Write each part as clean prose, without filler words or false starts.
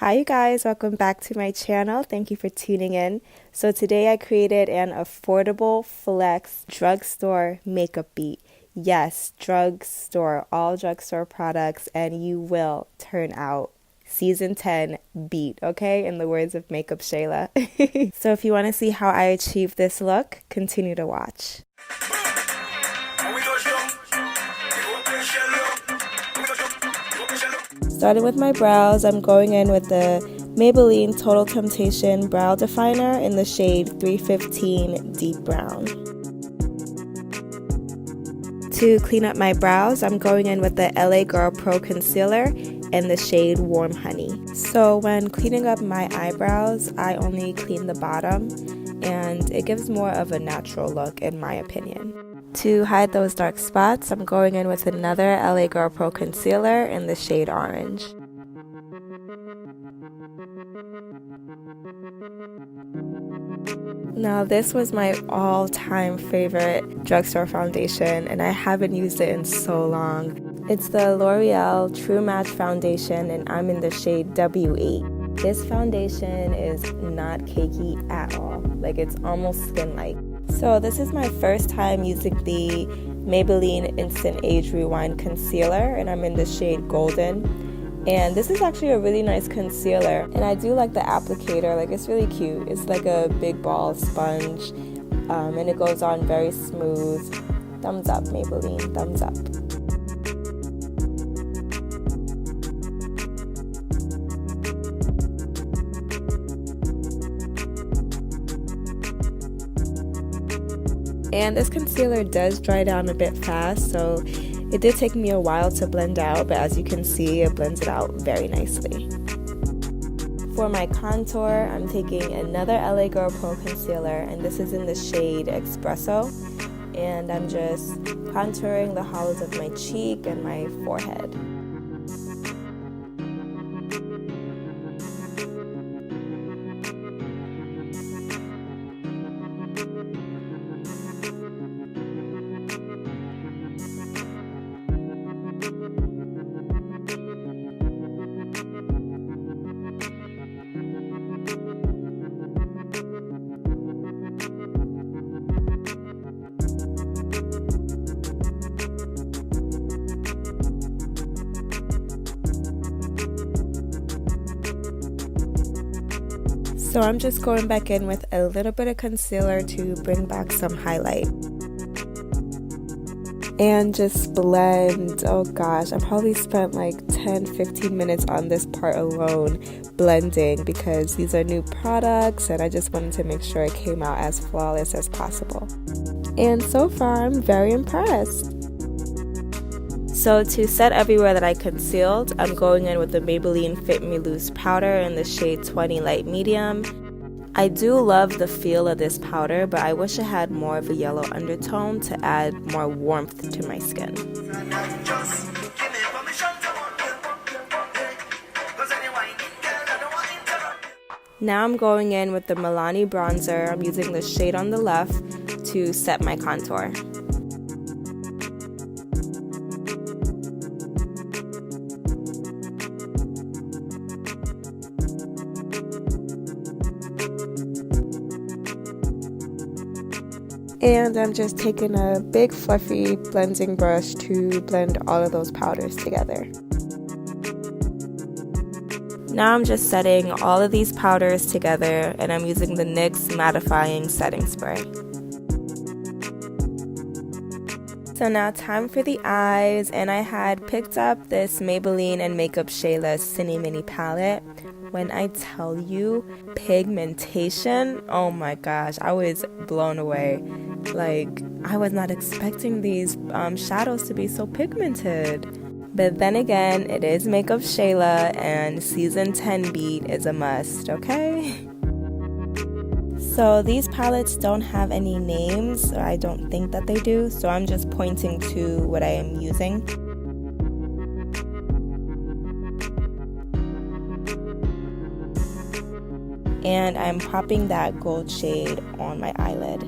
Hi you guys, welcome back to my channel. Thank you for tuning in. So today I created an affordable flex drugstore makeup beat. Yes, drugstore, all drugstore products, and you will turn out season 10 beat, okay? In the words of MakeupShayla. So if you want to see how I achieved this look, continue to watch. Starting with my brows, I'm going in with the Maybelline Total Temptation Brow Definer in the shade 315 Deep Brown. To clean up my brows, I'm going in with the LA Girl Pro.Concealer in the shade Warm Honey. So when cleaning up my eyebrows, I only clean the bottom, and it gives more of a natural look in my opinion. To hide those dark spots, I'm going in with another LA Girl Pro Concealer in the shade Orange. Now this was my all-time favorite drugstore foundation, and I haven't used it in so long. It's the L'Oreal True Match Foundation, and I'm in the shade W8. This foundation is not cakey at all, like it's almost skin-like. So this is my first time using the Maybelline Instant Age Rewind Concealer, and I'm in the shade Golden. And this is actually a really nice concealer, and I do like the applicator, like it's really cute. It's like a big ball sponge, and it goes on very smooth. Thumbs up, Maybelline, thumbs up. And this concealer does dry down a bit fast, so it did take me a while to blend out, but as you can see, it blends it out very nicely. For my contour, I'm taking another LA Girl Pro Concealer, and this is in the shade Espresso, and I'm just contouring the hollows of my cheek and my forehead. So I'm just going back in with a little bit of concealer to bring back some highlight. And just blend. Oh gosh, I probably spent like 10-15 minutes on this part alone blending because these are new products and I just wanted to make sure it came out as flawless as possible. And so far I'm very impressed. So to set everywhere that I concealed, I'm going in with the Maybelline Fit Me Loose powder in the shade 20 Light Medium. I do love the feel of this powder, but I wish it had more of a yellow undertone to add more warmth to my skin. Now I'm going in with the Milani bronzer. I'm using the shade on the left to set my contour. And I'm just taking a big fluffy blending brush to blend all of those powders together. Now I'm just setting all of these powders together, and I'm using the NYX mattifying setting spray. So now time for the eyes, and I had picked up this Maybelline and MakeupShayla Cine Mini palette. When I tell you pigmentation, oh my gosh, I was blown away. Like, I was not expecting these shadows to be so pigmented. But then again, it is MakeupShayla, and season 10 beat is a must, okay? So these palettes don't have any names, or I don't think that they do, so I'm just pointing to what I am using. And I'm popping that gold shade on my eyelid.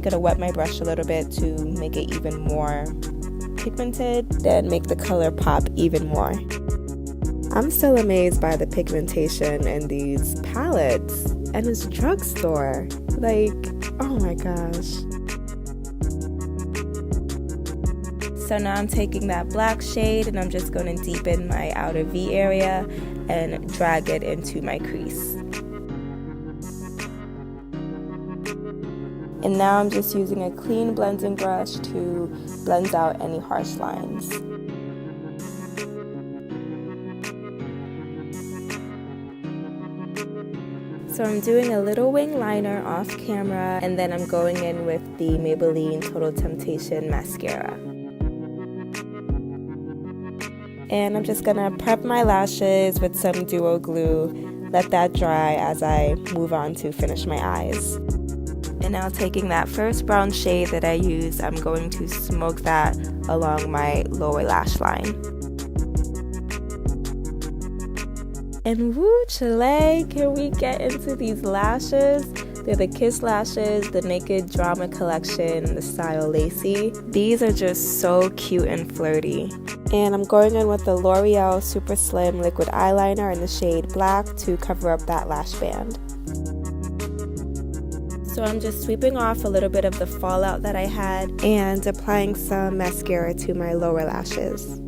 going to wet my brush a little bit to make it even more pigmented, then make the color pop even more. I'm still amazed by the pigmentation in these palettes, and it's Drugstore. Like, oh my gosh. So now I'm taking that black shade and I'm just going to deepen my outer V area and drag it into my crease. And now I'm just using a clean blending brush to blend out any harsh lines. So I'm doing a little wing liner off camera, and then I'm going in with the Maybelline Total Temptation mascara. And I'm just gonna prep my lashes with some duo glue, let that dry as I move on to finish my eyes. And now taking that first brown shade that I used, I'm going to smoke that along my lower lash line. And woo, Chile, can we get into these lashes? They're the Kiss lashes, the Naked Drama collection, and the style Lacey. These are just so cute and flirty. And I'm going in with the L'Oreal Super Slim Liquid Eyeliner in the shade Black to cover up that lash band. So I'm just sweeping off a little bit of the fallout that I had and applying some mascara to my lower lashes.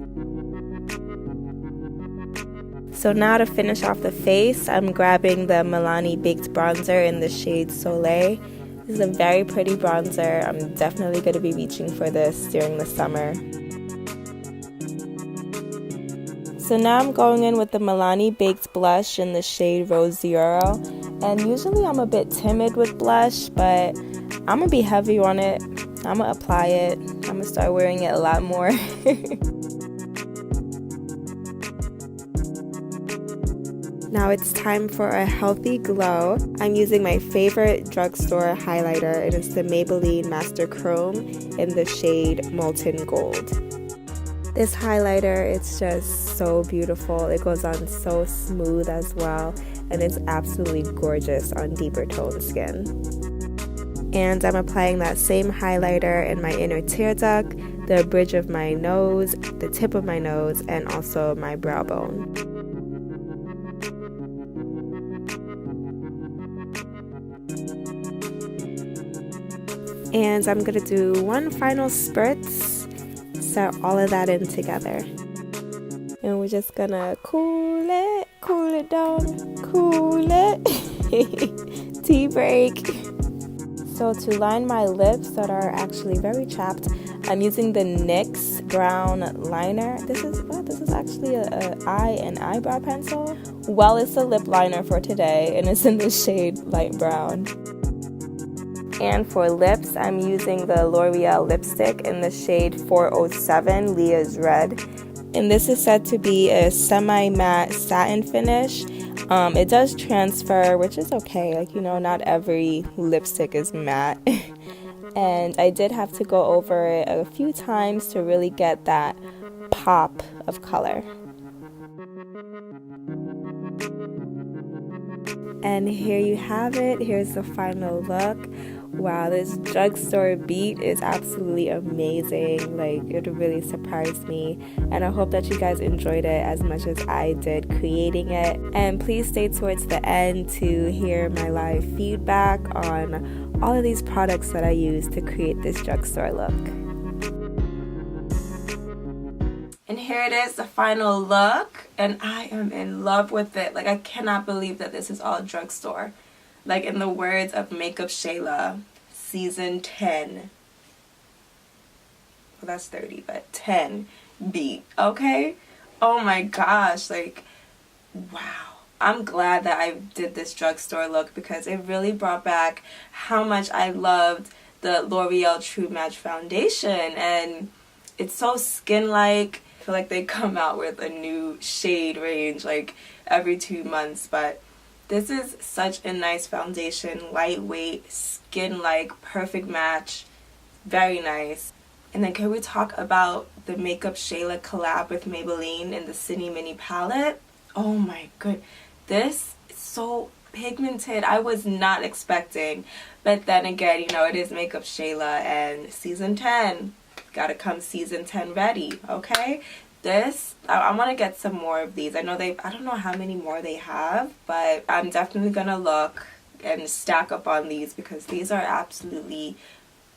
So now to finish off the face, I'm grabbing the Milani Baked Bronzer in the shade Soleil. This is a very pretty bronzer. I'm definitely going to be reaching for this during the summer. So now I'm going in with the Milani Baked Blush in the shade Rose Zero. And usually I'm a bit timid with blush, but I'm going to be heavy on it. I'm going to apply it. I'm going to start wearing it a lot more. Now it's time for a healthy glow. I'm using my favorite drugstore highlighter, and it's the Maybelline Master Chrome in the shade Molten Gold. This highlighter, it's just so beautiful. It goes on so smooth as well, and it's absolutely gorgeous on deeper tone skin. And I'm applying that same highlighter in my inner tear duct, the bridge of my nose, the tip of my nose, and also my brow bone. And I'm going to do one final spritz, set all of that in together. And we're just going to cool it down, cool it. Tea break. So to line my lips that are actually very chapped, I'm using the NYX brown liner. This is actually an eye and eyebrow pencil. Well, it's a lip liner for today, and it's in the shade light brown. And for lips, I'm using the L'Oreal lipstick in the shade 407, Leah's Red. And this is said to be a semi-matte satin finish. It does transfer, which is okay. Like, you know, not every lipstick is matte. And I did have to go over it a few times to really get that pop of color. And here you have it. Here's the final look. Wow, this drugstore beat is absolutely amazing. Like, it really surprised me. And I hope that you guys enjoyed it as much as I did creating it. And please stay towards the end to hear my live feedback on all of these products that I use to create this drugstore look. And here it is, the final look. And I am in love with it. Like, I cannot believe that this is all drugstore. Like, in the words of MakeupShayla, season 10. Well, that's 30, but 10 beat, okay? Oh my gosh, like, wow. I'm glad that I did this drugstore look because it really brought back how much I loved the L'Oreal True Match Foundation. And it's so skin-like. I feel like they come out with a new shade range, like, every 2 months, but this is such a nice foundation, lightweight, skin-like, perfect match, very nice. And then can we talk about the MakeupShayla collab with Maybelline in the Cine Mini palette? Oh my god, this is so pigmented. I was not expecting. But then again, you know, it is MakeupShayla and season 10. Gotta come season 10 ready, okay? This, I want to get some more of these. I know I don't know how many more they have, but I'm definitely gonna look and stack up on these because these are absolutely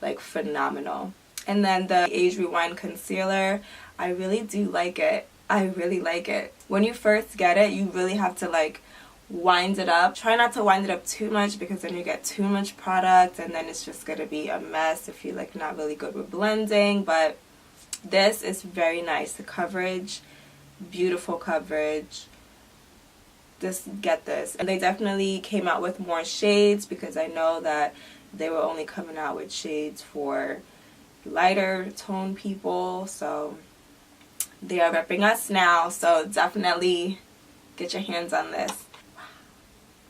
like phenomenal. And then the Age Rewind Concealer, I really do like it. I really like it. When you first get it, you really have to like wind it up. Try not to wind it up too much because then you get too much product and then it's just gonna be a mess if you're like not really good with blending. But this is very nice. The coverage, beautiful coverage. Just get this. And they definitely came out with more shades because I know that they were only coming out with shades for lighter tone people. So they are repping us now. So definitely get your hands on this.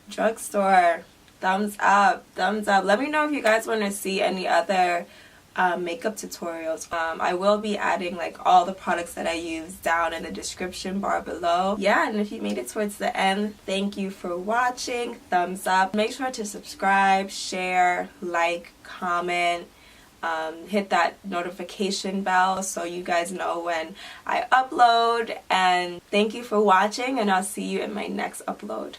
Drugstore. Thumbs up. Thumbs up. Let me know if you guys want to see any other makeup tutorials. I will be adding like all the products that I use down in the description bar below. Yeah, and if you made it towards the end, thank you for watching. Thumbs up. Make sure to subscribe, share, like, comment, hit that notification bell so you guys know when I upload. And thank you for watching, and I'll see you in my next upload.